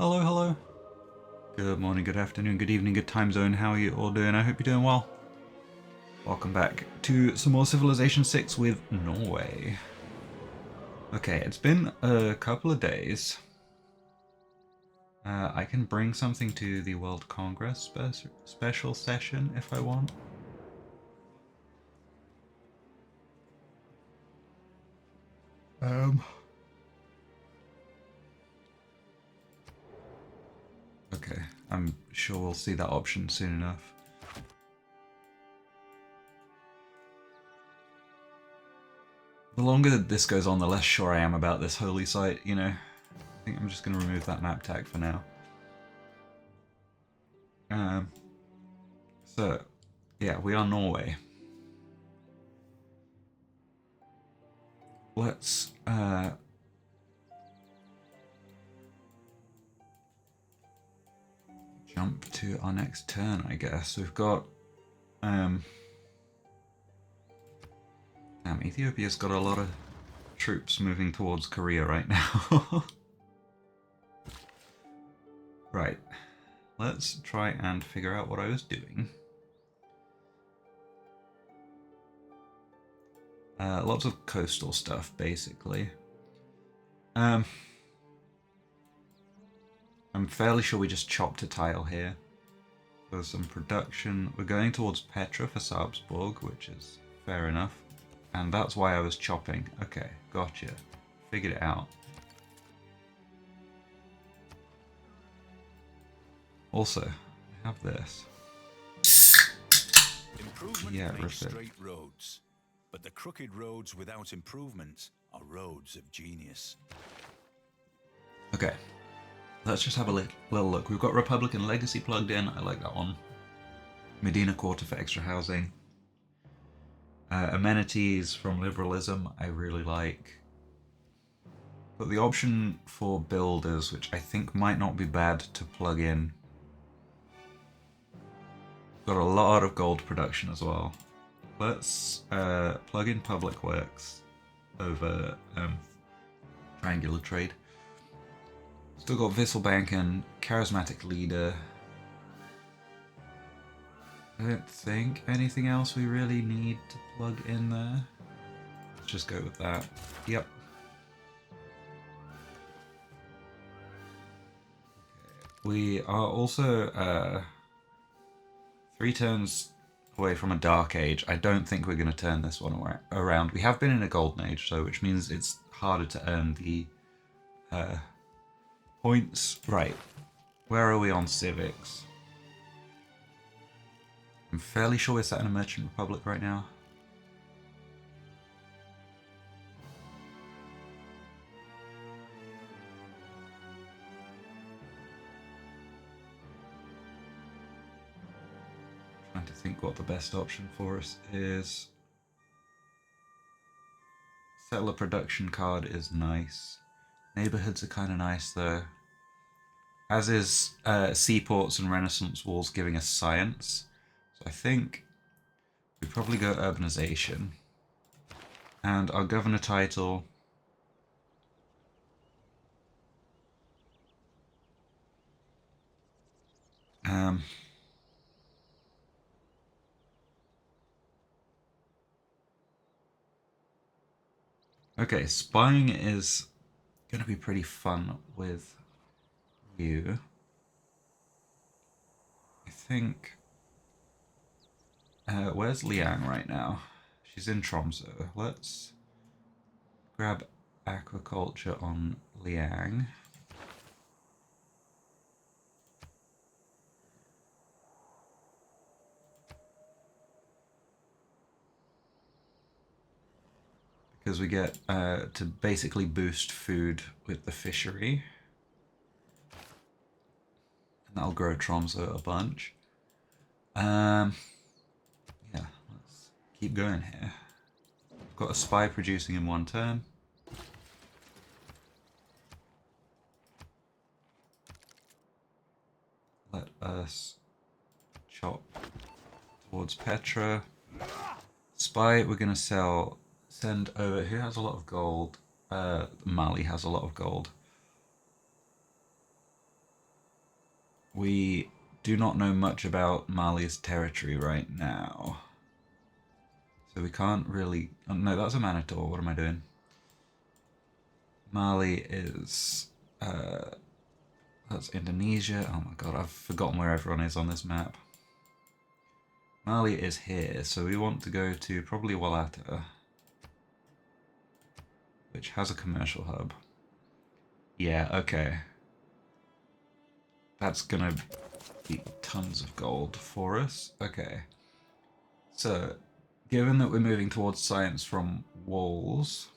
Hello, hello. Good morning, good afternoon, good evening, good time zone. How are you all doing? I hope you're doing well. Welcome back to some more Civilization VI with Norway. Okay, it's been a couple of days. I can bring something to the World Congress special session if I want. Okay, I'm sure we'll see that option soon enough. The longer this goes on, the less sure I am about this holy site, you know. I think I'm just going to remove that map tag for now. So, yeah, we are Norway. Let's jump to our next turn, I guess. We've got Ethiopia's got a lot of troops moving towards Korea right now. Right. Let's try and figure out what I was doing. Lots of coastal stuff, basically. I'm fairly sure we just chopped a tile here. There's some production. We're going towards Petra for Sarpsborg, which is fair enough. And that's why I was chopping. Okay, gotcha. Figured it out. Also, I have this. Improvement makes straight roads, but the crooked roads without improvement are roads of genius. Okay, let's just have a little look. We've got Republican Legacy plugged in. I like that one. Medina Quarter for extra housing. Amenities from liberalism, I really like. But the option for builders, which I think might not be bad to plug in. Got a lot of gold production as well. Let's plug in public works over triangular trade. Still got Visselbank and charismatic leader. I don't think anything else we really need to plug in there. Let's just go with that. Yep. Okay. We are also 3 turns away from a dark age. I don't think we're going to turn this one around. We have been in a golden age, so which means it's harder to earn the points. Right. Where are we on civics? I'm fairly sure we're set in a merchant republic right now. Trying to think what the best option for us is. Settler production card is nice. Neighborhoods are kind of nice though. As is seaports and renaissance walls giving us science. So I think we probably go urbanization. And our governor title. Okay, spying is going to be pretty fun with you. I think... where's Liang right now? She's in Tromsø. Let's grab aquaculture on Liang. Because we get to basically boost food with the fishery. And that'll grow Tromsø a bunch. Yeah, let's keep going here. We've got a spy producing in 1 turn. Let us chop towards Petra. Spy, we're going to send over. Who has a lot of gold? Mali has a lot of gold. we do not know much about Mali's territory right now. So we can't really... Oh, no, that's a Manitor. What am I doing? Mali is... that's Indonesia. Oh my god, I've forgotten where everyone is on this map. Mali is here, so we want to go to probably Wallata, which has a commercial hub. Yeah, okay. That's gonna be tons of gold for us. Okay. So, given that we're moving towards science from walls,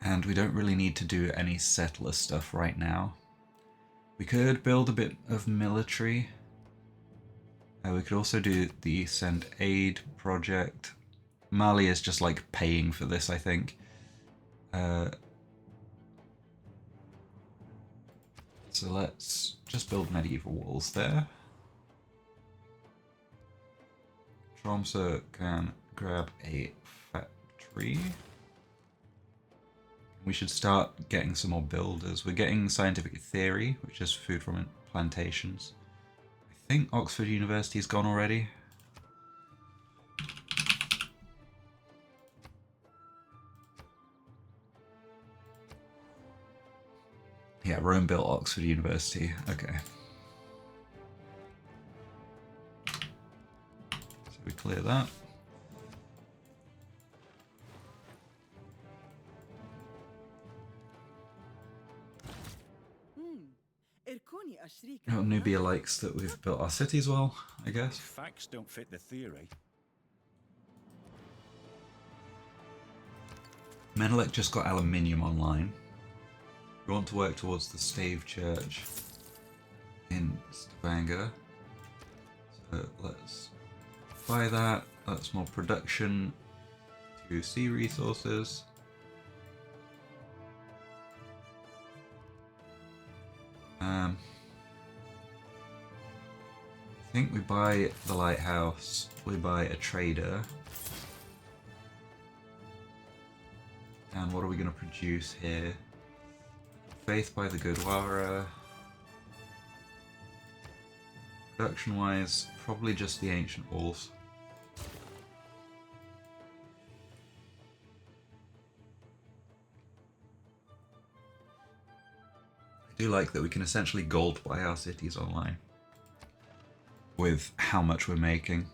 and we don't really need to do any settler stuff right now, we could build a bit of military. We could also do the Send Aid project. Mali is just like paying for this, I think. So let's just build medieval walls there. Tromsø can grab a factory. We should start getting some more builders. We're getting scientific theory, which is food from plantations. I think Oxford University's gone already. Yeah, Rome built Oxford University. Okay. So we clear that. Oh, Nubia likes that we've built our cities well, I guess. Facts don't fit the theory. Menelik just got aluminium online. We want to work towards the Stave Church in Stavanger. So let's buy that. That's more production to sea resources. I think we buy the lighthouse, we buy a trader. And what are we going to produce here? Faith by the Gurdwara. Production wise, probably just the ancient walls. I do like that we can essentially gold buy our cities online with how much we're making.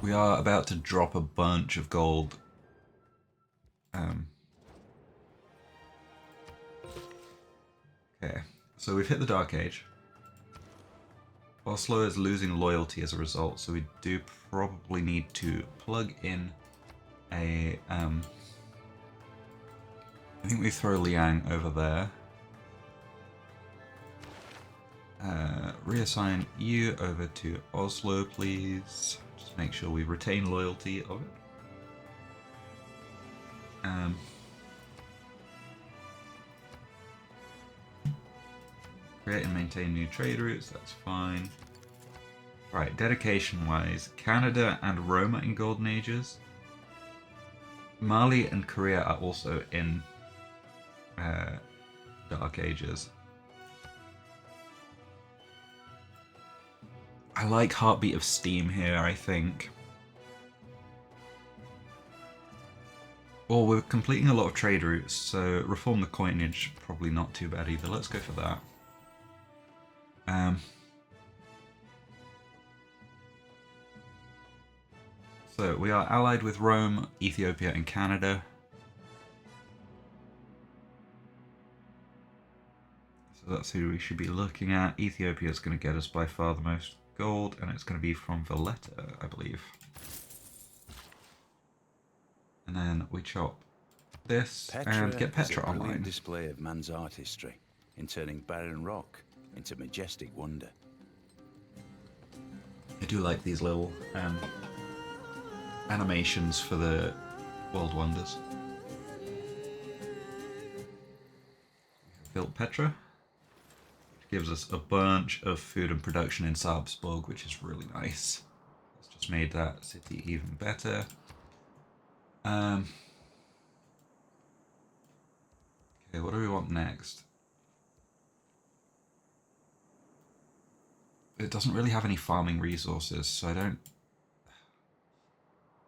We are about to drop a bunch of gold. Okay, so we've hit the Dark Age. Oslo is losing loyalty as a result, so we do probably need to plug in a... I think we throw Liang over there. Reassign you over to Oslo, please. Just make sure we retain loyalty of it. Create and maintain new trade routes, that's fine. Right, dedication-wise, Canada and Rome are in Golden Ages. Mali and Korea are also in Dark Ages. I like Heartbeat of Steam here, I think. Well, we're completing a lot of trade routes, so reform the coinage, probably not too bad either. Let's go for that. So we are allied with Rome, Ethiopia, and Canada. So that's who we should be looking at. Ethiopia is going to get us by far the most gold, and it's going to be from Valletta, I believe. And then we chop this and get Petra online. Is a brilliant display of man's artistry in turning barren rock into majestic wonder. I do like these little animations for the world wonders. Built Petra, which gives us a bunch of food and production in Sarpsborg, which is really nice. It's just made that city even better. Okay, what do we want next? It doesn't really have any farming resources, so I don't...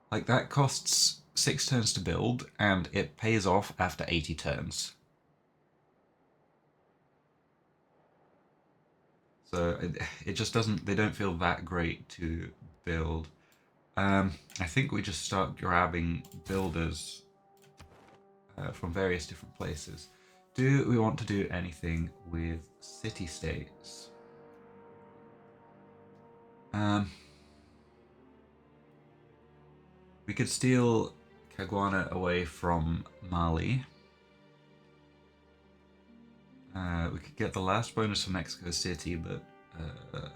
Like, that costs 6 turns to build, and it pays off after 80 turns. So it just doesn't... They don't feel that great to build. I think we just start grabbing builders from various different places. Do we want to do anything with city-states? We could steal Caguana away from Mali. We could get the last bonus from Mexico City, but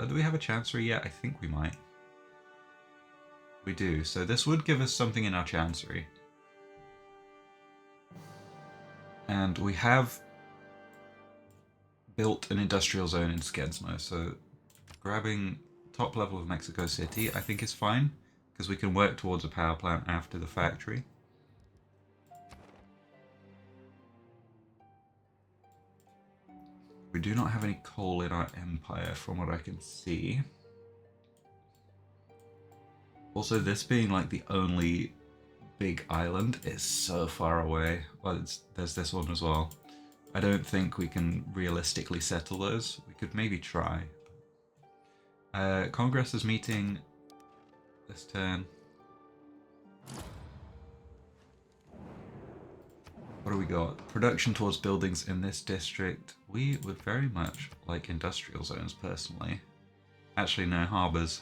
do we have a chancery yet? I think we might. We do, so this would give us something in our chancery. And we have built an industrial zone in Skedsmo, so grabbing top level of Mexico City I think is fine, because we can work towards a power plant after the factory. We do not have any coal in our empire from what I can see. Also, this being like the only big island is so far away. Well, there's this one as well. I don't think we can realistically settle those. We could maybe try. Congress is meeting this turn. What do we got? Production towards buildings in this district. We would very much like industrial zones, personally. Actually, no, harbours.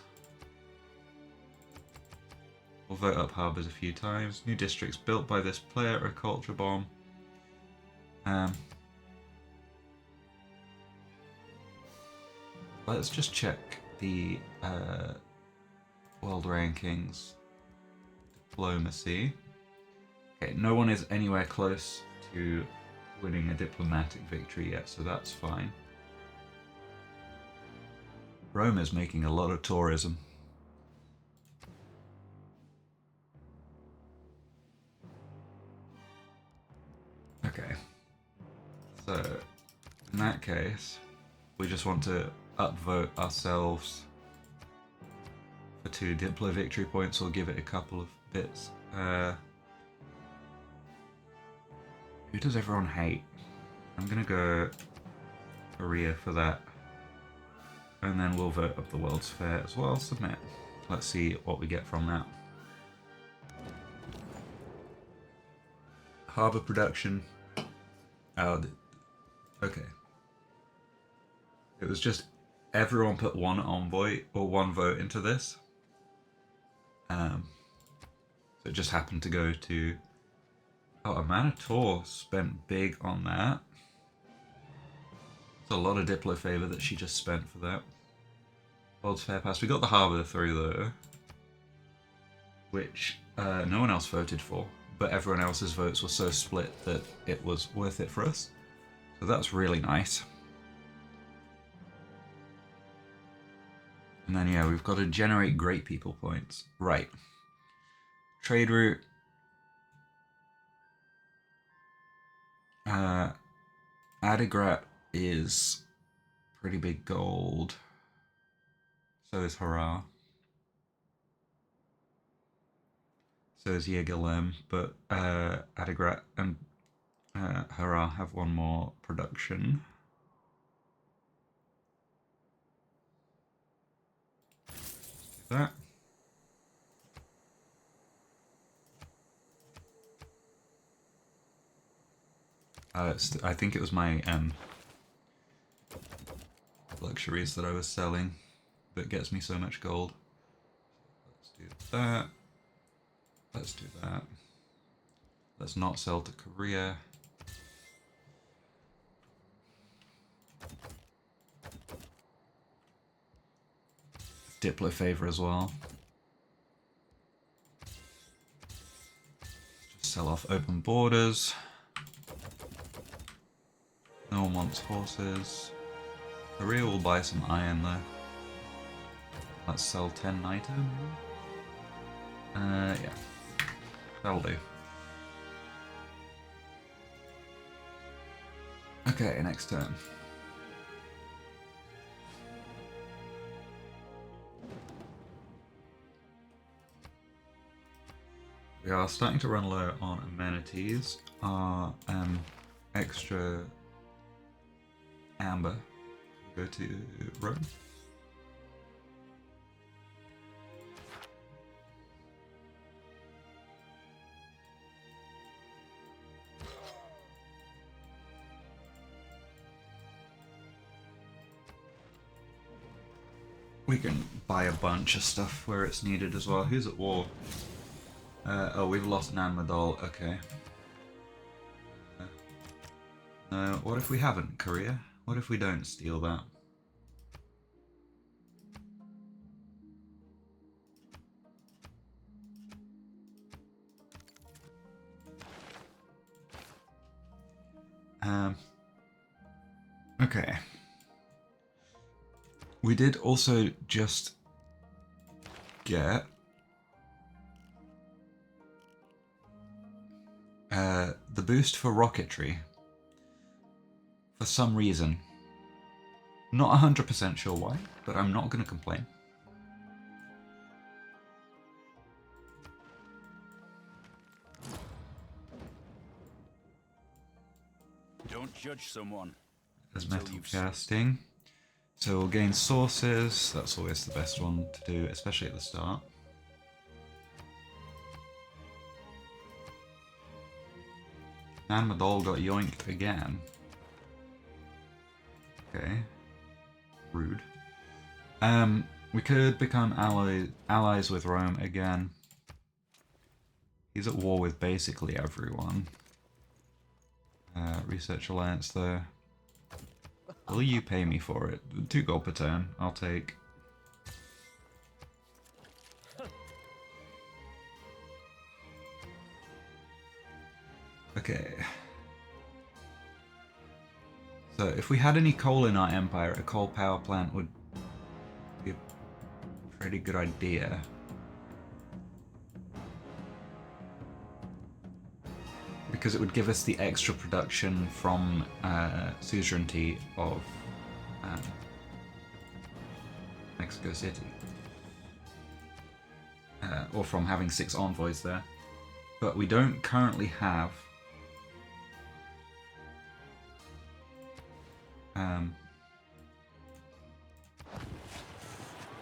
We'll vote up harbours a few times. New districts built by this player, a culture bomb. Let's just check the world rankings. Diplomacy. Okay, no one is anywhere close to winning a diplomatic victory yet, so that's fine. Rome is making a lot of tourism. Okay. So, in that case, we just want to upvote ourselves for 2 Diplo victory points, or give it a couple of bits. Who does everyone hate? I'm gonna go Korea for that. And then we'll vote up the World's Fair as well. Submit. Let's see what we get from that. Harbour production. Oh, okay. It was just everyone put 1 envoy or 1 vote into this. So it just happened to go to... Oh, Amana Tor spent big on that. It's a lot of Diplo favour that she just spent for that. World's Fair Pass. We got the harbour through though, which no one else voted for, but everyone else's votes were so split that it was worth it for us. So that's really nice. And then yeah, we've got to generate great people points. Right. Trade route. Adigrat is pretty big gold. So is Hurrah. So is Yegalem, but Adigrat and Hurrah have 1 more production. Let's do that. I think it was my luxuries that I was selling that gets me so much gold. Let's do that. Let's do that. Let's not sell to Korea. Diplo favor as well. Just sell off open borders. No one wants horses. Korea will buy some iron though. Let's sell 10 items. Yeah. That'll do. Okay, next turn. We are starting to run low on amenities. Our extra amber go to Rome. We can buy a bunch of stuff where it's needed as well. Who's at war? Oh, we've lost Nan Madol. Okay. No, what if we haven't, Korea? What if we don't steal that? Okay. We did also just get the boost for rocketry for some reason. Not 100% sure why, but I'm not going to complain. Don't judge someone. There's metal casting. So we'll gain sources. That's always the best one to do, especially at the start. And Madol got yoinked again. Okay. Rude. We could become allies with Rome again. He's at war with basically everyone. Research alliance there. Will you pay me for it? 2 gold per turn. I'll take. Okay. So if we had any coal in our empire, a coal power plant would be a pretty good idea. Because it would give us the extra production from suzerainty of Mexico City. Or from having 6 envoys there. But we don't currently have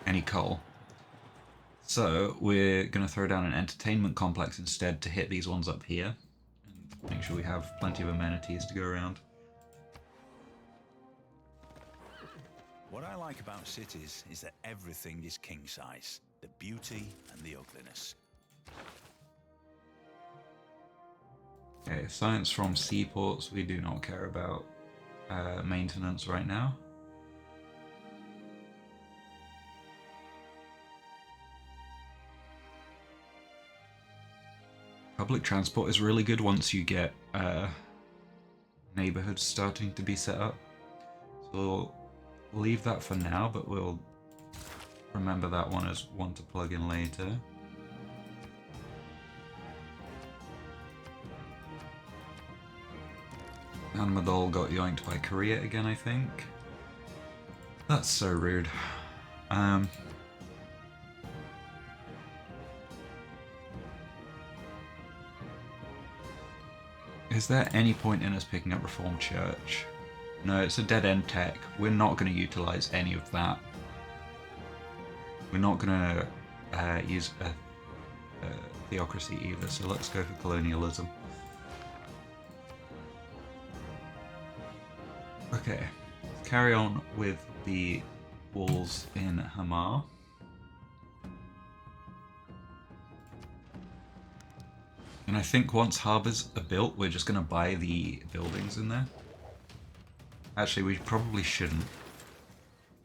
any coal. So we're going to throw down an entertainment complex instead to hit these ones up here. And make sure we have plenty of amenities to go around. What I like about cities is that everything is king size. The beauty and the ugliness. Okay, science from seaports. We do not care about maintenance right now. Public transport is really good once you get neighborhoods starting to be set up. So we'll leave that for now, but we'll remember that one as one to plug in later. And Madol got yoinked by Korea again, I think. That's so rude. Is there any point in us picking up Reformed Church? No, it's a dead-end tech. We're not going to utilize any of that. We're not going to use a theocracy either, so let's go for colonialism. Okay, let's carry on with the walls in Hamar. And I think once harbours are built, we're just going to buy the buildings in there. Actually, we probably shouldn't.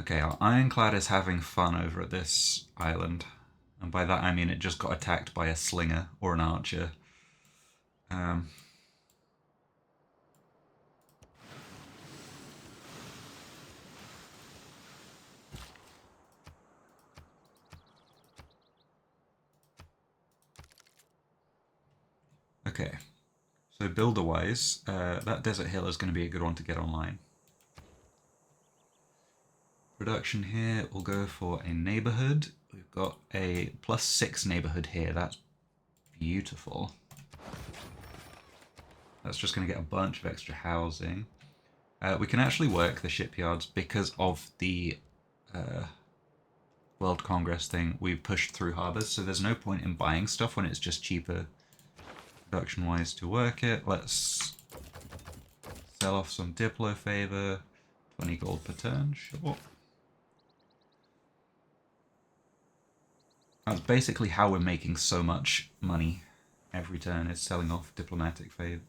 Okay, our ironclad is having fun over at this island. And by that I mean it just got attacked by a slinger or an archer. Okay, So builder-wise, that Desert Hill is going to be a good one to get online. Production here, we'll go for a neighborhood. We've got a +6 neighborhood here. That's beautiful. That's just going to get a bunch of extra housing. We can actually work the shipyards because of the World Congress thing. We've pushed through harbors, so there's no point in buying stuff when it's just cheaper production-wise to work it. Let's sell off some Diplo favor. 20 gold per turn, sure. That's basically how we're making so much money every turn, is selling off diplomatic favor.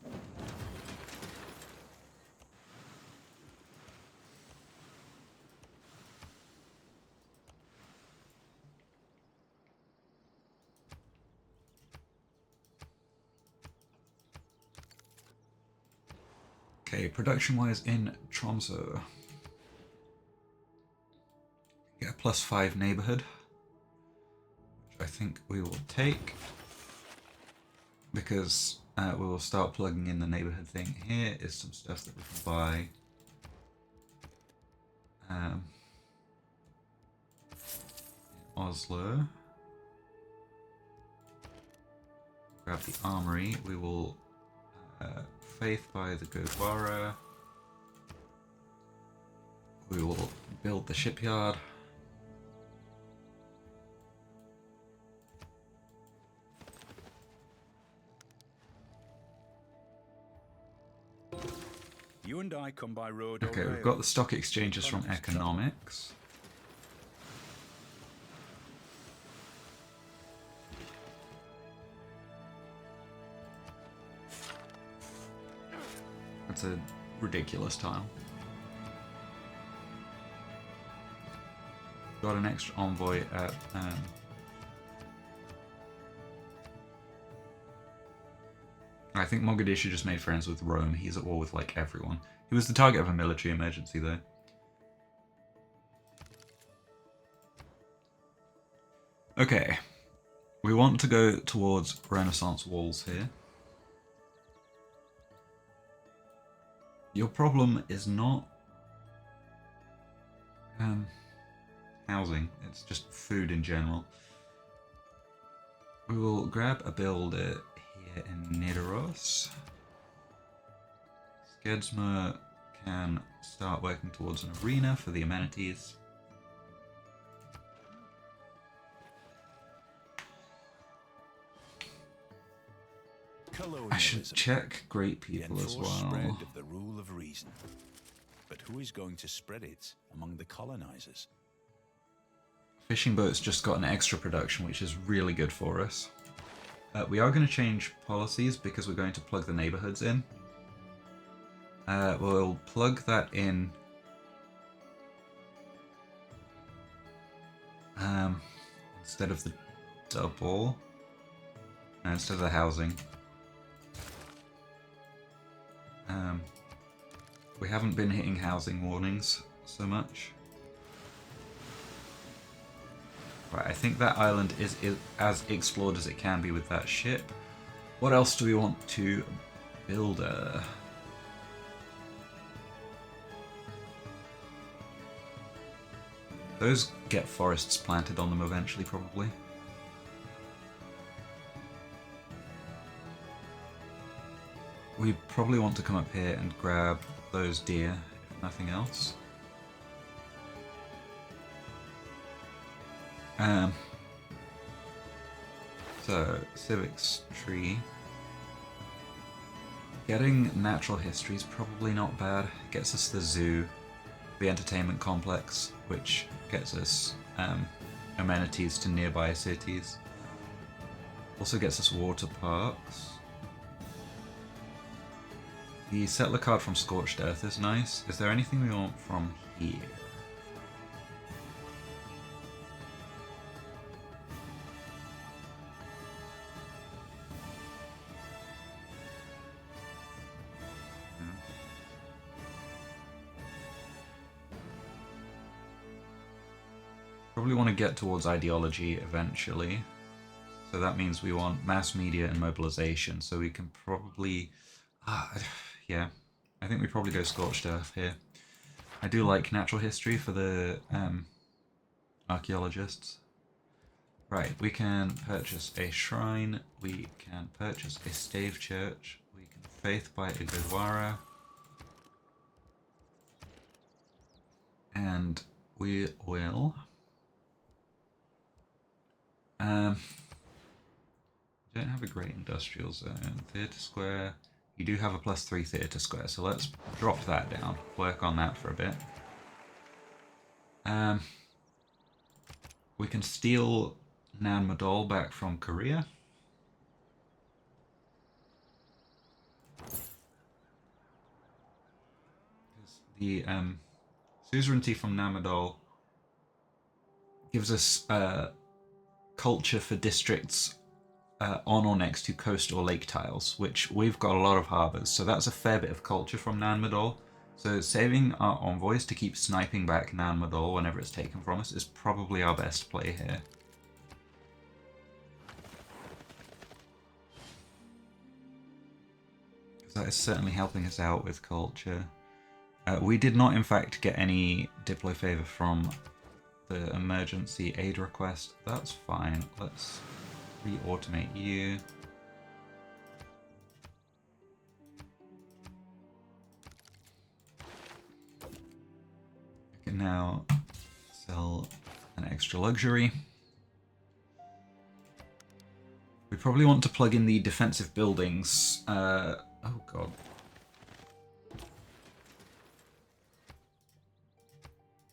Okay, production-wise in Tromsø. Get a +5 neighborhood, which I think we will take, because we will start plugging in the neighborhood thing. Here is some stuff that we can buy. In Oslo. Grab the armory. We will faith by the Gurdwara. We will build the shipyard. You and I come by road. Okay, we've got the stock exchanges from economics. That's a ridiculous tile. Got an extra envoy at I think Mogadishu just made friends with Rome. He's at war with like everyone. He was the target of a military emergency though. Okay. We want to go towards Renaissance walls here. Your problem is not housing, it's just food in general. We will grab a builder here in Nidaros. Skedsma can start working towards an arena for the amenities. I should check great people as well. Spread of the rule of reason. But who is going to spread it among the colonizers? Fishing boats just got an extra production, which is really good for us. We are going to change policies because we're going to plug the neighborhoods in. We'll plug that in instead of the double, no, instead of the housing. We haven't been hitting housing warnings so much. Right, I think that island is as explored as it can be with that ship. What else do we want to build? Those get forests planted on them eventually, probably. We probably want to come up here and grab those deer, if nothing else. So, civics tree. Getting natural history is probably not bad. Gets us the zoo, the entertainment complex, which gets us amenities to nearby cities. Also gets us water parks. The settler card from Scorched Earth is nice. Is there anything we want from here? Probably want to get towards ideology eventually. So that means we want mass media and mobilization. So we can probably Yeah, I think we probably go Scorched Earth here. I do like natural history for the archaeologists. Right, we can purchase a shrine, we can purchase a stave church, we can faith by a Gurdwara, and we will don't have a great industrial zone. Theatre Square, you do have a +3 Theatre Square, so let's drop that down, work on that for a bit. We can steal Nan Madol back from Korea. The suzerainty from Namadol gives us culture for districts on or next to coast or lake tiles, which we've got a lot of harbours, so that's a fair bit of culture from Nan Madol. So saving our envoys to keep sniping back Nan Madol whenever it's taken from us is probably our best play here. Because that is certainly helping us out with culture. We did not, in fact, get any Diplo favor from the emergency aid request. That's fine. Let's re-automate you. I can now sell an extra luxury. We probably want to plug in the defensive buildings. Oh god.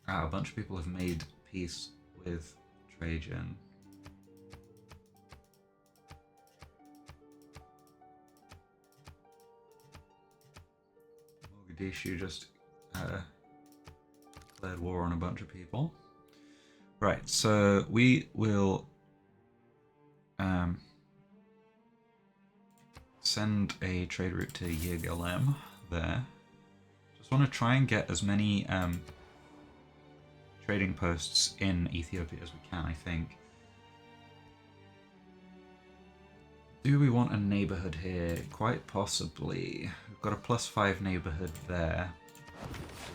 A bunch of people have made peace with Trajan. Mogadishu just declared war on a bunch of people. Right, so we will send a trade route to Yegalem there. Just want to try and get as many trading posts in Ethiopia as we can, I think. Do we want a neighborhood here? Quite possibly. We've got a +5 neighborhood there.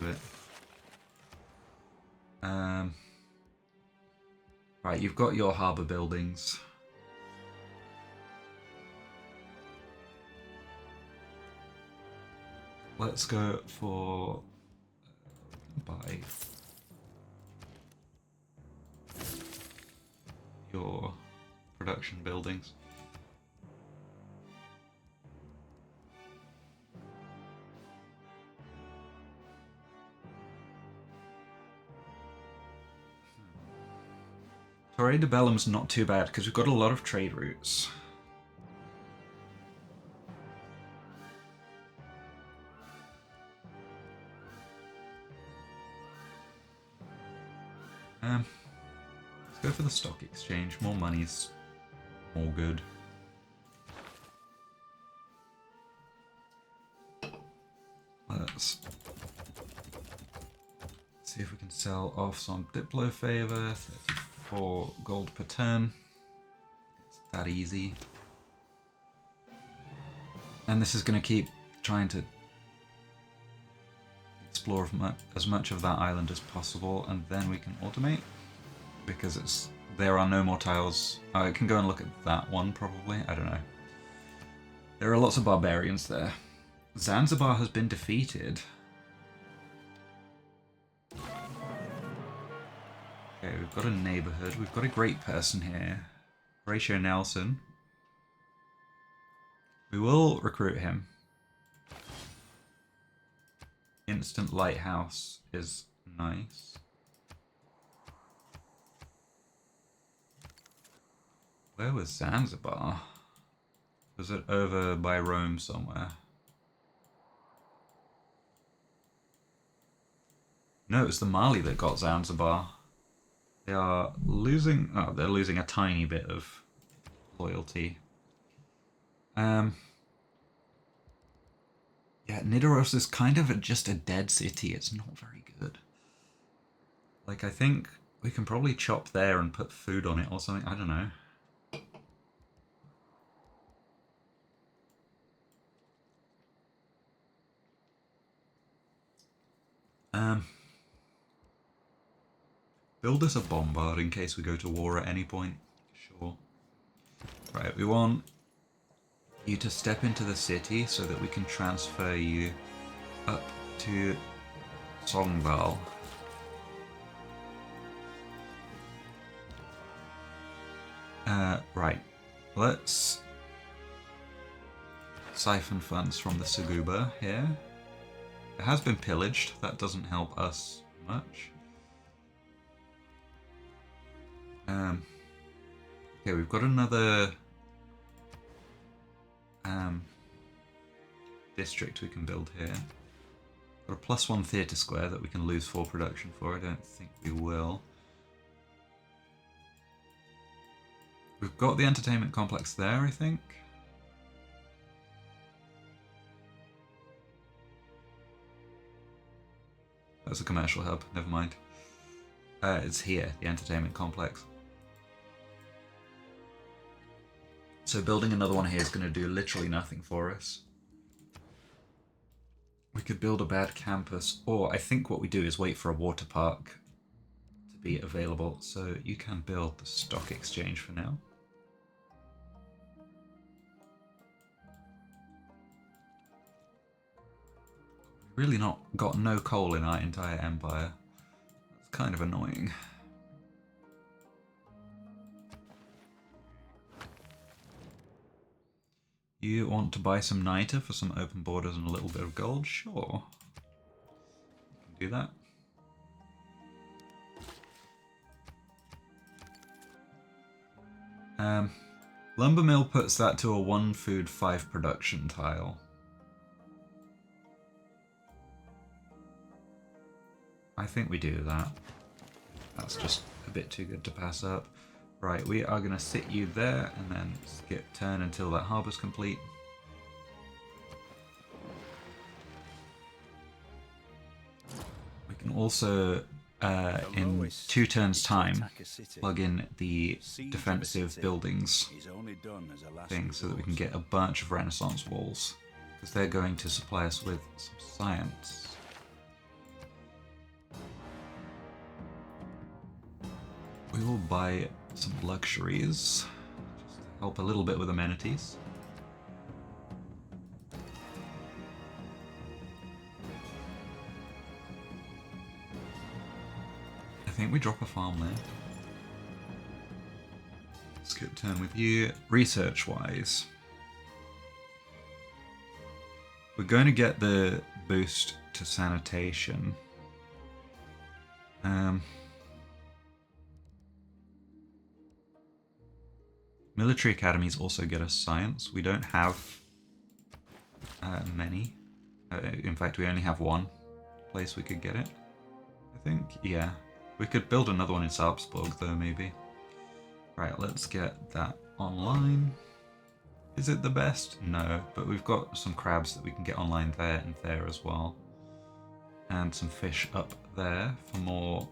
Do it. Right, you've got your harbor buildings. Let's go for buy your production buildings. Torre de Bellum's not too bad because we've got a lot of trade routes. Let's go for the stock exchange. More money's more good. Let's see if we can sell off some Diplo favor. 34 gold per turn. It's that easy. And this is going to keep trying to explore as much of that island as possible, and then we can automate because there are no more tiles. I can go and look at that one probably. I don't know. There are lots of barbarians there. Zanzibar has been defeated. Okay, we've got a neighborhood. We've got a great person here. Horatio Nelson. We will recruit him. Instant lighthouse is nice. Where was Zanzibar? Was it over by Rome somewhere? No, it was the Mali that got Zanzibar. They are losing... Oh, they're losing a tiny bit of loyalty. Yeah, Nidaros is kind of just a dead city. It's not very good. Like, I think we can probably chop there and put food on it or something. I don't know. Build us a bombard in case we go to war at any point. Sure. Right, we want you to step into the city so that we can transfer you up to Songval. Right. Let's siphon funds from the Suguba here. It has been pillaged. That doesn't help us much. Okay, we've got another district we can build here. Got a +1 theatre square that we can lose 4 production for. I don't think we will. We've got the entertainment complex there, I think. That's a commercial hub, never mind. It's here, the entertainment complex. So building another one here is going to do literally nothing for us. We could build a bad campus, or I think what we do is wait for a water park to be available. So you can build the stock exchange for now. Really not got no coal in our entire empire. That's kind of annoying. You want to buy some niter for some open borders and a little bit of gold? Sure. You can do that. Lumber mill puts that to a 1 food 5 production tile. I think we do that. That's just a bit too good to pass up. Right, we are going to sit you there and then skip turn until that harbour's complete. We can also, in 2 turns' time, plug in the defensive buildings thing so that we can get a bunch of Renaissance walls, because they're going to supply us with some science. We will buy some luxuries, just to help a little bit with amenities. I think we drop a farm there. Skip turn with you. Research-wise, we're going to get the boost to sanitation. Military academies also get us science. We don't have many. In fact, we only have 1 place we could get it. I think, yeah. We could build another one in Salzburg, though, maybe. Right, let's get that online. Is it the best? No, but we've got some crabs that we can get online there and there as well. And some fish up there for more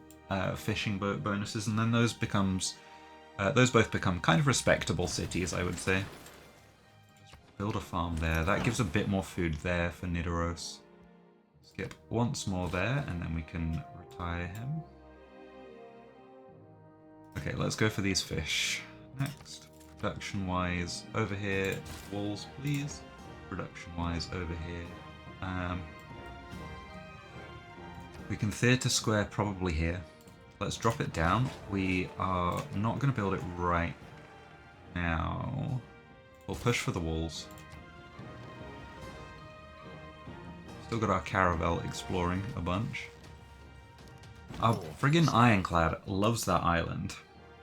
fishing boat bonuses, and then those both become kind of respectable cities, I would say. Just build a farm there. That gives a bit more food there for Nidaros. Skip once more there, and then we can retire him. Okay, let's go for these fish next. Production-wise, over here. Walls, please. Production-wise, over here. We can theatre square probably here. Let's drop it down. We are not going to build it right now. We'll push for the walls. Still got our caravel exploring a bunch. Our friggin' ironclad loves that island.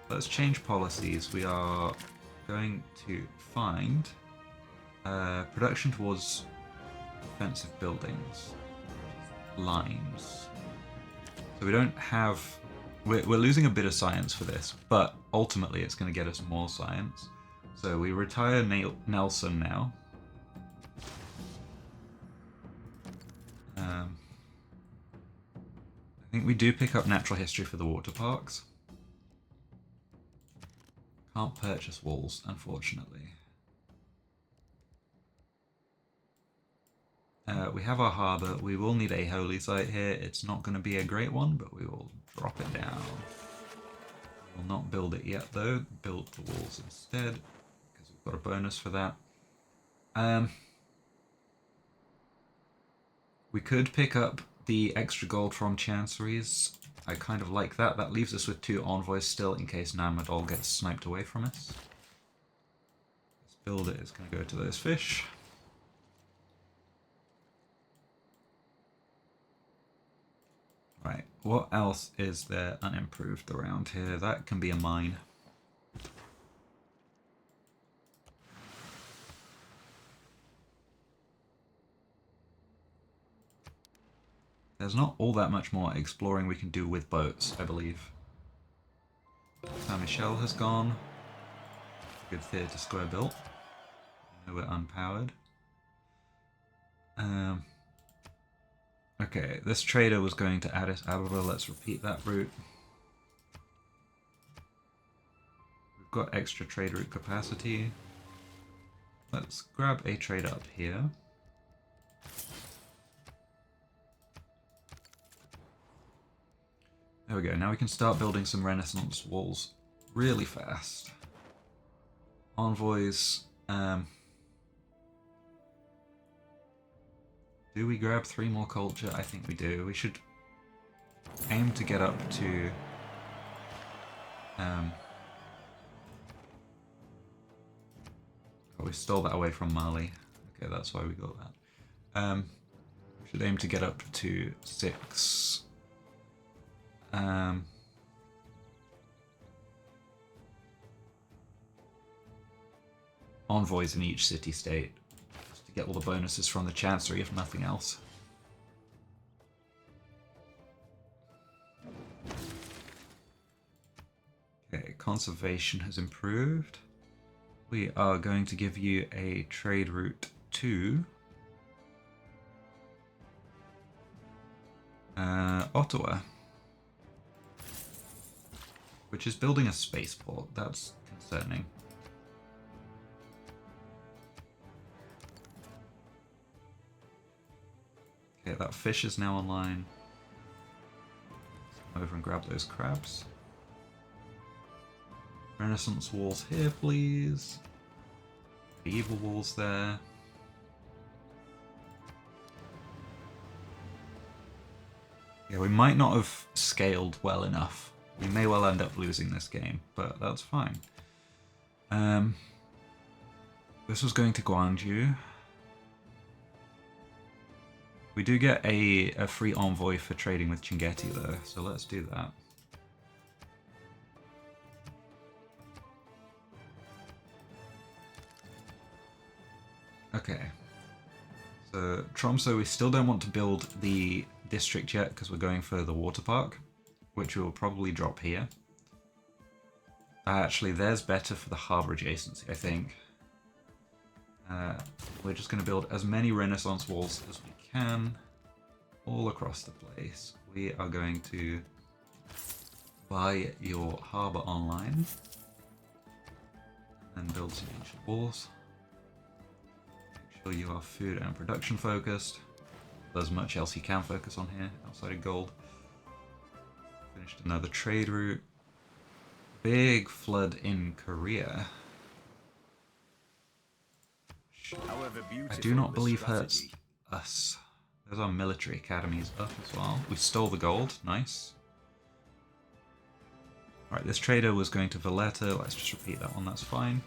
Let's change policies. We are going to find production towards defensive buildings. Lines. So we don't have... We're losing a bit of science for this, but ultimately it's going to get us more science. So we retire Nelson now. I think we do pick up natural history for the water parks. Can't purchase walls, unfortunately. We have our harbour. We will need a holy site here. It's not going to be a great one, but we will drop it down. We'll not build it yet, though. Build the walls instead, because we've got a bonus for that. We could pick up the extra gold from Chanceries. I kind of like that. That leaves us with 2 envoys still in case Namadol gets sniped away from us. Let's build it. It's going to go to those fish. Right, what else is there unimproved around here? That can be a mine. There's not all that much more exploring we can do with boats, I believe. Saint Michel has gone. Good theatre square built. We're unpowered. Okay, this trader was going to Addis Ababa. Let's repeat that route. We've got extra trade route capacity. Let's grab a trader up here. There we go. Now we can start building some Renaissance walls really fast. Envoys. Do we grab 3 more culture? I think we do. We should aim to get up to... oh, we stole that away from Mali. Okay, that's why we got that. We should aim to get up to 6. Envoys in each city-state. Get all the bonuses from the Chancery, if nothing else. Okay, conservation has improved. We are going to give you a trade route to Ottawa, which is building a spaceport. That's concerning. Okay, that fish is now online. Let's come over and grab those crabs. Renaissance walls here, please. Medieval walls there. Yeah, we might not have scaled well enough. We may well end up losing this game, but that's fine. This was going to Guangzhou. We do get a free envoy for trading with Chinguetti though, so let's do that. Okay. So Tromsø, we still don't want to build the district yet because we're going for the water park, which we will probably drop here. Actually, there's better for the harbour adjacency, I think. We're just going to build as many Renaissance walls as we can all across the place. We are going to buy your harbour online and build some ancient walls. Make sure you are food and production focused. There's much else you can focus on here outside of gold. Finished another trade route. Big flood in Korea. However, I do not believe hurts us. There's our military academies up as well. We stole the gold, nice. Alright, this trader was going to Valletta. Let's just repeat that one, that's fine.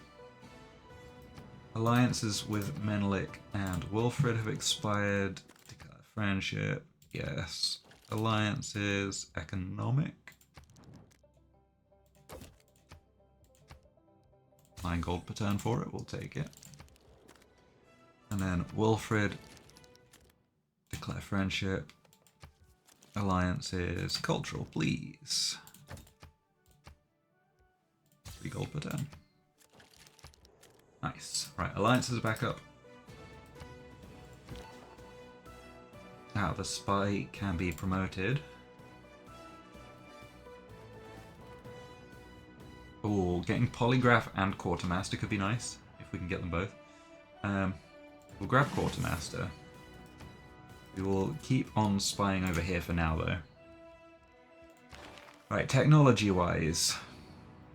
Alliances with Menelik and Wilfred have expired. Declare friendship, yes. Alliances, economic. 9 gold per turn for it, we'll take it. And then Wilfred, declare friendship. Alliances, cultural, please. 3 gold per turn. Nice. Right, alliances are back up. Now the spy can be promoted. Oh, getting polygraph and quartermaster could be nice if we can get them both. We'll grab quartermaster. We will keep on spying over here for now, though. Right, technology-wise,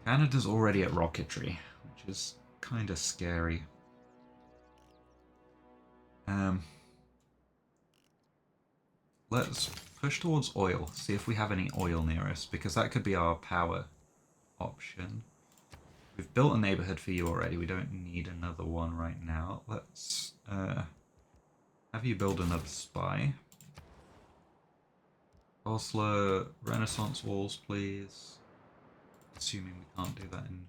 Canada's already at rocketry, which is kind of scary. Let's push towards oil, see if we have any oil near us, because that could be our power option. We've built a neighborhood for you already, we don't need another one right now. Let's have you build another spy. Oslo, Renaissance walls, please. Assuming we can't do that in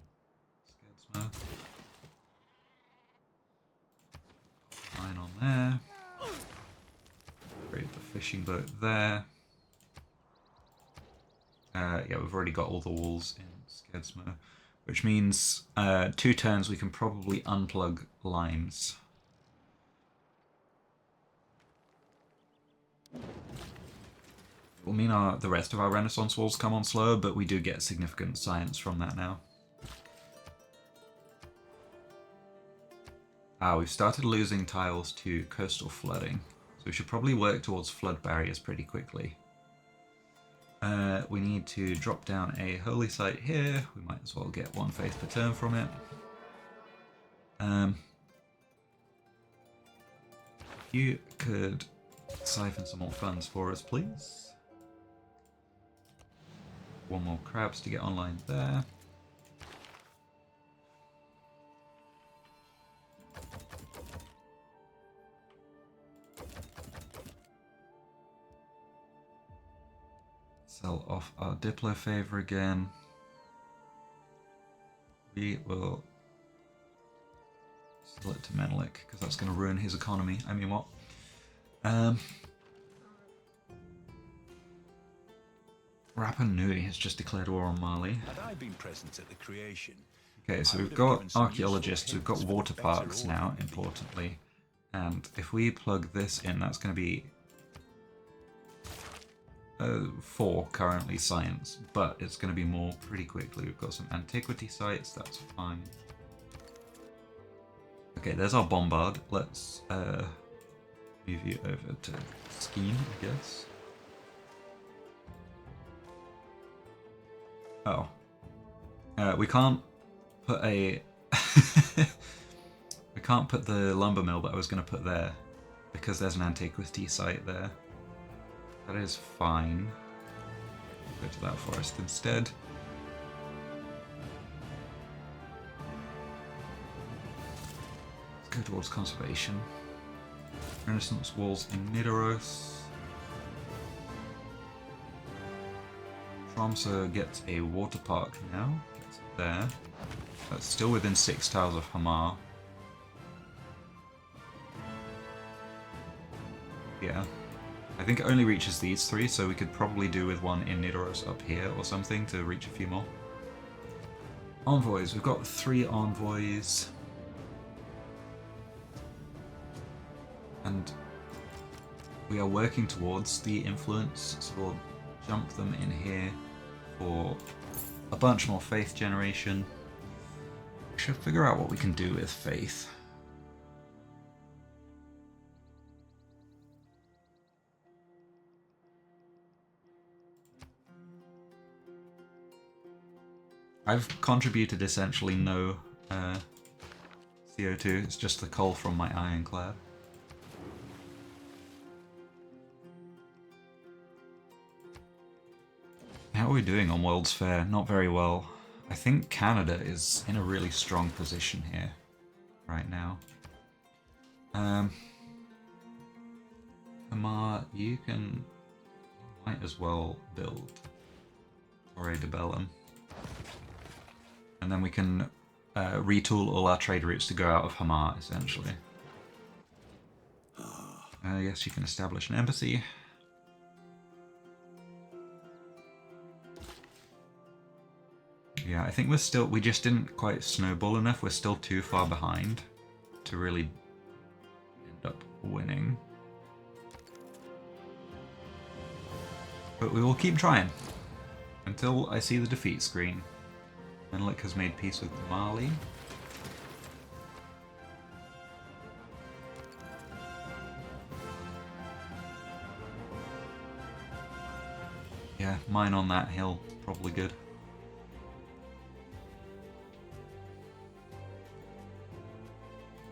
Scadsmouth. Line on there. Create the fishing boat there. Yeah, we've already got all the walls in Scadsmouth, which means 2 turns we can probably unplug lines. It will mean the rest of our Renaissance walls come on slower, but we do get significant science from that now. We've started losing tiles to coastal flooding, so we should probably work towards flood barriers pretty quickly. We need to drop down a holy site here. We might as well get 1 faith per turn from it. You could siphon some more funds for us, please. 1 more crabs to get online there. Sell off our Diplo favor again. We will sell it to Menelik, because that's going to ruin his economy. I mean, what? Rapa Nui has just declared war on Mali. Had I been present at the creation, Okay, so we've got archaeologists, we've got water parks now, importantly. And if we plug this in, that's going to be 4 currently science, but it's going to be more pretty quickly. We've got some antiquity sites, that's fine. Okay, there's our bombard. Let's move you over to scheme, I guess. Oh. We can't put a... we can't put the lumber mill that I was going to put there, because there's an antiquity site there. That is fine. Go to that forest instead. Let's go towards conservation. Renaissance walls in Nidaros. Tromsø gets a water park now. Gets it there. That's still within 6 tiles of Hamar. Yeah. I think it only reaches these 3, so we could probably do with 1 in Nidaros up here or something to reach a few more. Envoys. We've got 3 envoys. And we are working towards the influence, so we'll jump them in here for a bunch more faith generation. We should figure out what we can do with faith. I've contributed essentially no CO2, it's just the coal from my ironclad. How are we doing on World's Fair? Not very well. I think Canada is in a really strong position here right now. Amar, you might as well build Torre de Bellum. And then we can retool all our trade routes to go out of Hamar, essentially. Yes, you can establish an embassy. Yeah, I think we just didn't quite snowball enough. We're still too far behind to really end up winning. But we will keep trying until I see the defeat screen. Menelik has made peace with Mali. Yeah, mine on that hill, probably good.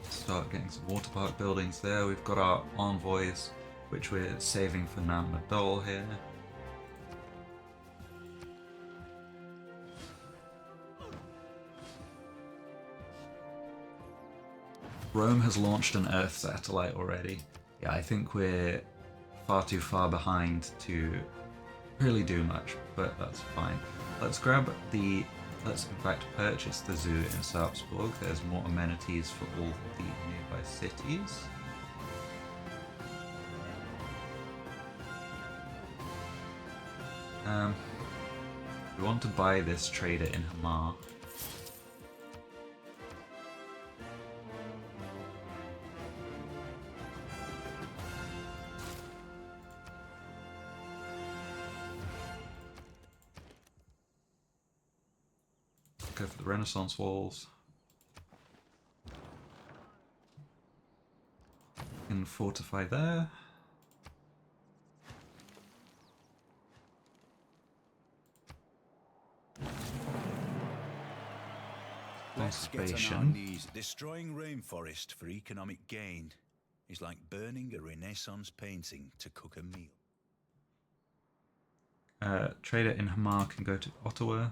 Start getting some water park buildings there. We've got our envoys, which we're saving for Nam Madol here. Rome has launched an Earth satellite already. Yeah, I think we're far too far behind to really do much, but that's fine. Let's in fact purchase the zoo in Sarpsborg. There's more amenities for all the nearby cities. We want to buy this trader in Hamar. Go for the Renaissance walls. And fortify there. Let's get on our knees. Destroying rainforest for economic gain is like burning a Renaissance painting to cook a meal. Trader in Hamar can go to Ottawa.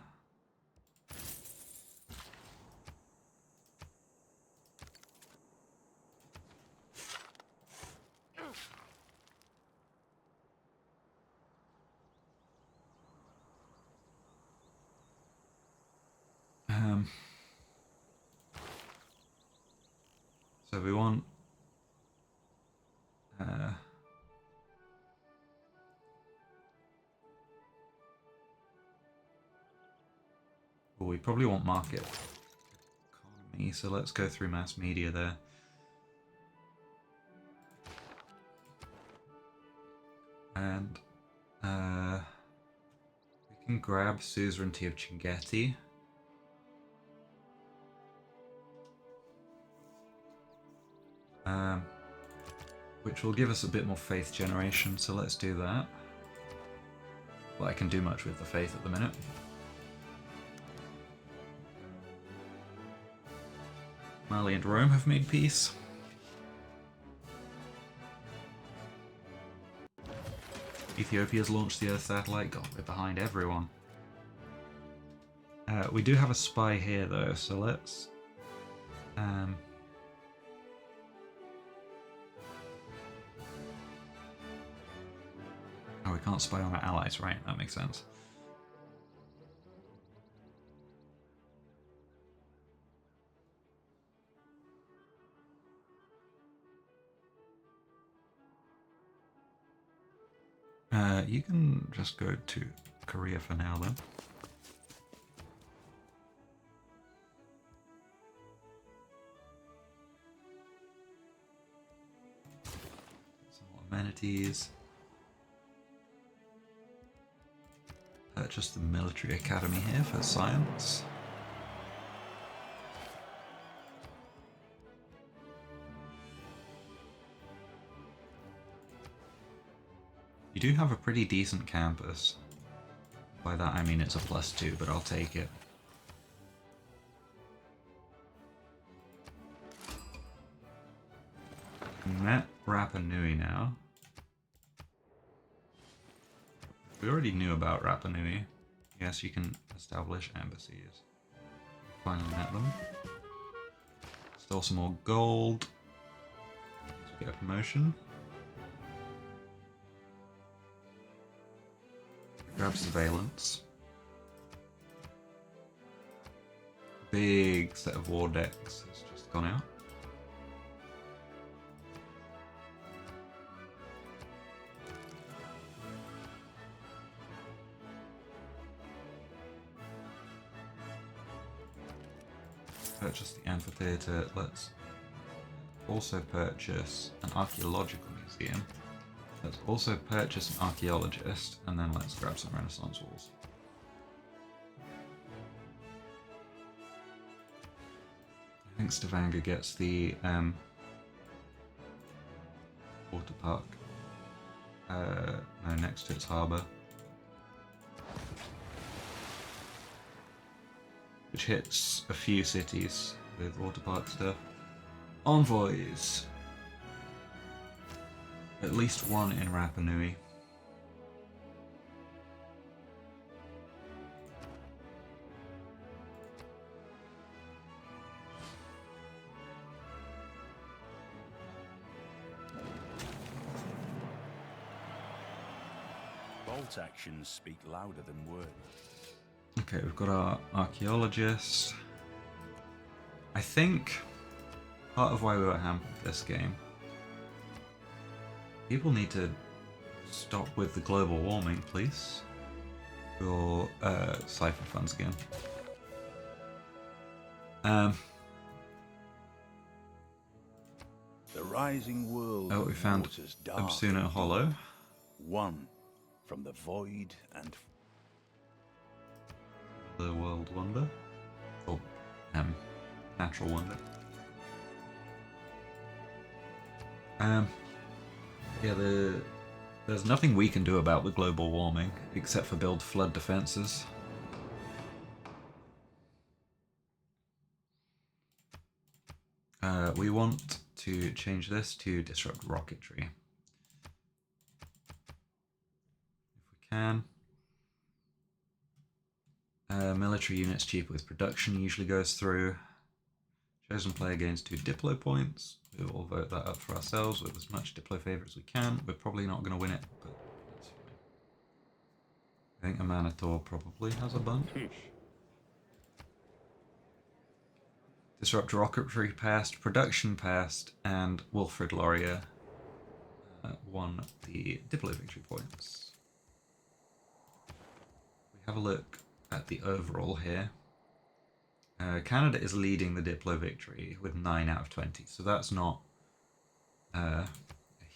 So we want well, we probably want market economy, so let's go through mass media there. And we can grab suzerainty of Chinguetti. Which will give us a bit more faith generation, so let's do that. Well, I can do much with the faith at the minute. Mali and Rome have made peace. Ethiopia's launched the Earth satellite. God, we're behind everyone. We do have a spy here though, so let's oh, we can't spy on our allies, right? That makes sense. You can just go to Korea for now then. Some more amenities. Purchase the military academy here for science. You do have a pretty decent campus. By that I mean it's a +2, but I'll take it. Met Rapa Nui now. We already knew about Rapa Nui. Yes, you can establish embassies. Finally met them. Still some more gold. Let's get a promotion. Grab surveillance. Big set of war decks has just gone out. Purchase the amphitheatre. Let's also purchase an archaeological museum. Let's also purchase an archaeologist, and then let's grab some Renaissance walls. I think Stavanger gets the water park. No, next to its harbour. which hits a few cities with water park stuff. Envoys. At least one in Rapa Nui. Bolt actions speak louder than words. Okay, we've got our archaeologists. I think part of why we were hampered this game, people need to stop with the global warming, please. Your siphon funds again. The rising world Oh, we found Absuna Hollow. One from the void and The world wonder. Or natural wonder. Yeah, there's nothing we can do about the global warming except for build flood defenses. We want to change this to disrupt rocketry. If we can. Military units cheaper with production usually goes through. Chosen player gains 2 Diplo points. We will vote that up for ourselves with as much Diplo favor as we can. We're probably not going to win it, but that's fine. I think a Manator probably has a bunch. Disrupt rocketry passed, production passed, and Wilfrid Laurier won the Diplo victory points. We have a look at the overall here. Canada is leading the Diplo victory with 9 out of 20, so that's not a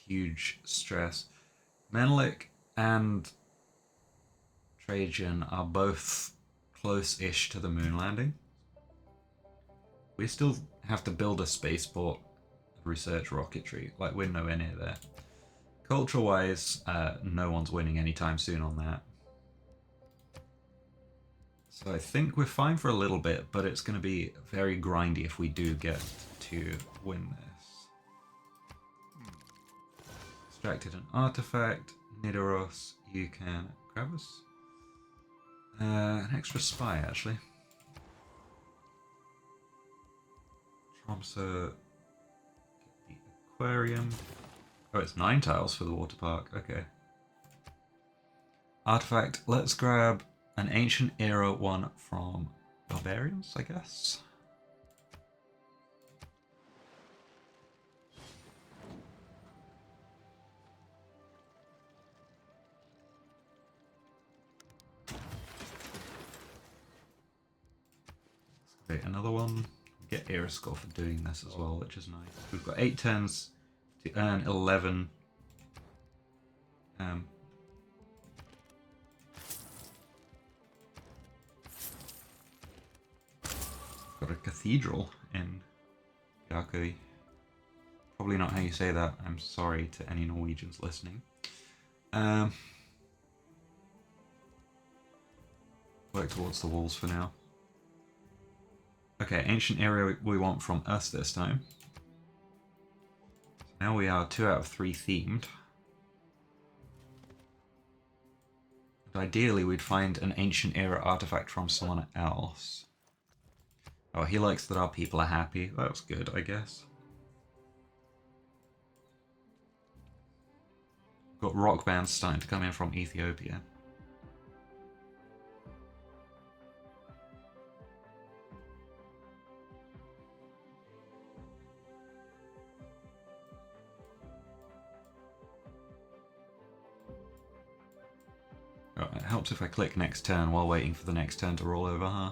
huge stress. Menelik and Trajan are both close-ish to the moon landing. We still have to build a spaceport, research rocketry, like we're nowhere near there. Culture-wise, no one's winning anytime soon on that. So I think we're fine for a little bit, but it's going to be very grindy if we do get to win this. Extracted an artifact. Nidoros, you can grab us. An extra spy, actually. Tromsø, get the aquarium. Oh, it's 9 tiles for the water park. Okay. Artifact, let's grab an ancient era one from Barbarians, I guess. Okay, another one. Get era score for doing this as well, which is nice. We've got 8 turns to earn 11. Got a cathedral in Yakui. Probably not how you say that. I'm sorry to any Norwegians listening. Work towards the walls for now. Okay, ancient area we want from us this time. So now we are 2 out of 3 themed. And ideally we'd find an ancient era artifact from someone else. Oh, he likes that our people are happy. That's good, I guess. Got rock bands starting to come in from Ethiopia. Oh, it helps if I click next turn while waiting for the next turn to roll over, huh?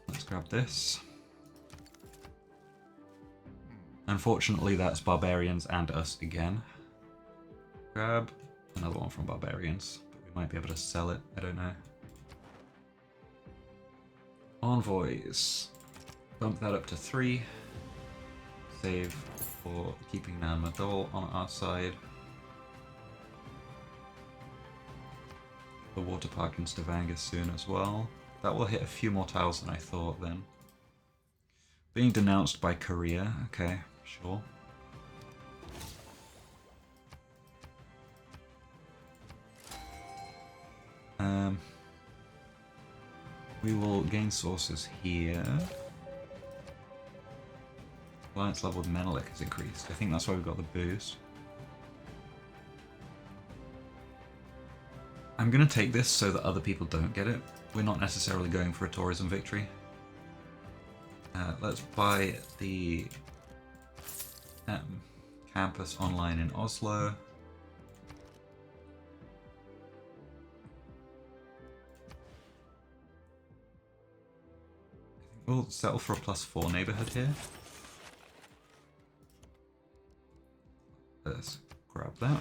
Let's grab this. Unfortunately, that's Barbarians and us again. Grab another one from Barbarians, but we might be able to sell it. I don't know. Envoys. Bump that up to 3. Save for keeping Nan Madol on our side. the water park in Stavanger soon as well. That will hit a few more tiles than I thought then. Being denounced by Korea, okay, sure. We will gain sources here. Alliance level with Menelik has increased. I think that's why we got the boost. I'm going to take this so that other people don't get it. We're not necessarily going for a tourism victory. Let's buy the campus online in Oslo. I think we'll settle for a +4 neighborhood here. Let's grab that.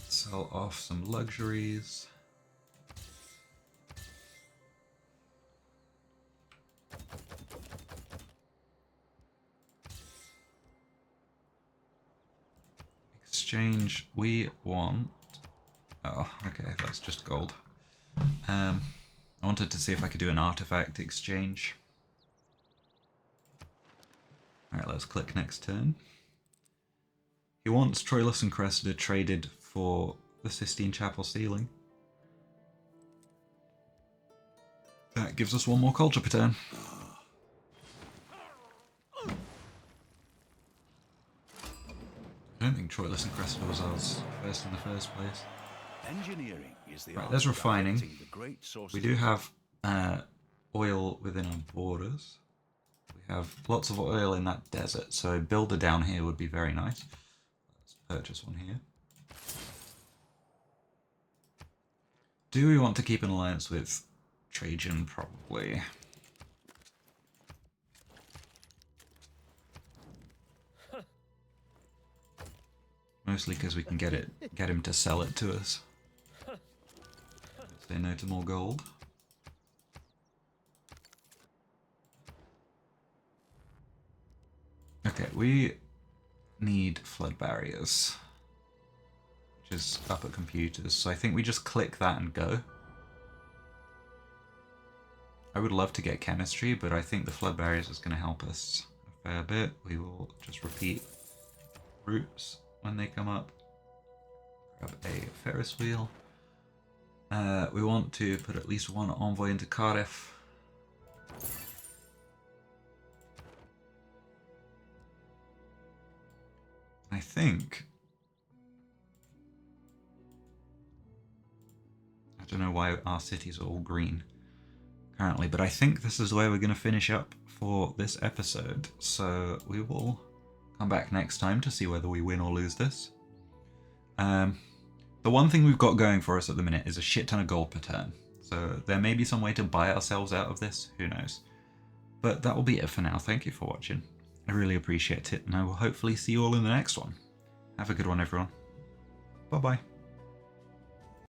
Sell off some luxuries. Exchange, we want... Oh, okay, that's just gold. I wanted to see if I could do an artifact exchange. Alright, let's click next turn. He wants Troilus and Cressida traded for the Sistine Chapel ceiling. That gives us one more culture per turn. I don't think Troilus and Cressida was ours first in the first place. Engineering is the Right, there's refining. The We do have oil within our borders. We have lots of oil in that desert, so a builder down here would be very nice. Let's purchase one here. Do we want to keep an alliance with Trajan? Probably. Mostly because we can get him to sell it to us. Say no to more gold. Okay, we need flood barriers, which is up at computers, so I think we just click that and go. I would love to get chemistry, but I think the flood barriers is going to help us a fair bit. We will just repeat routes when they come up. Grab a Ferris wheel. We want to put at least one envoy into Cardiff. I think... I don't know why our cities are all green currently, but I think this is where we're going to finish up for this episode. So we will come back next time to see whether we win or lose this. The one thing we've got going for us at the minute is a shit ton of gold per turn. So there may be some way to buy ourselves out of this, who knows. But that will be it for now. Thank you for watching. I really appreciate it, and I will hopefully see you all in the next one. Have a good one, everyone. Bye-bye.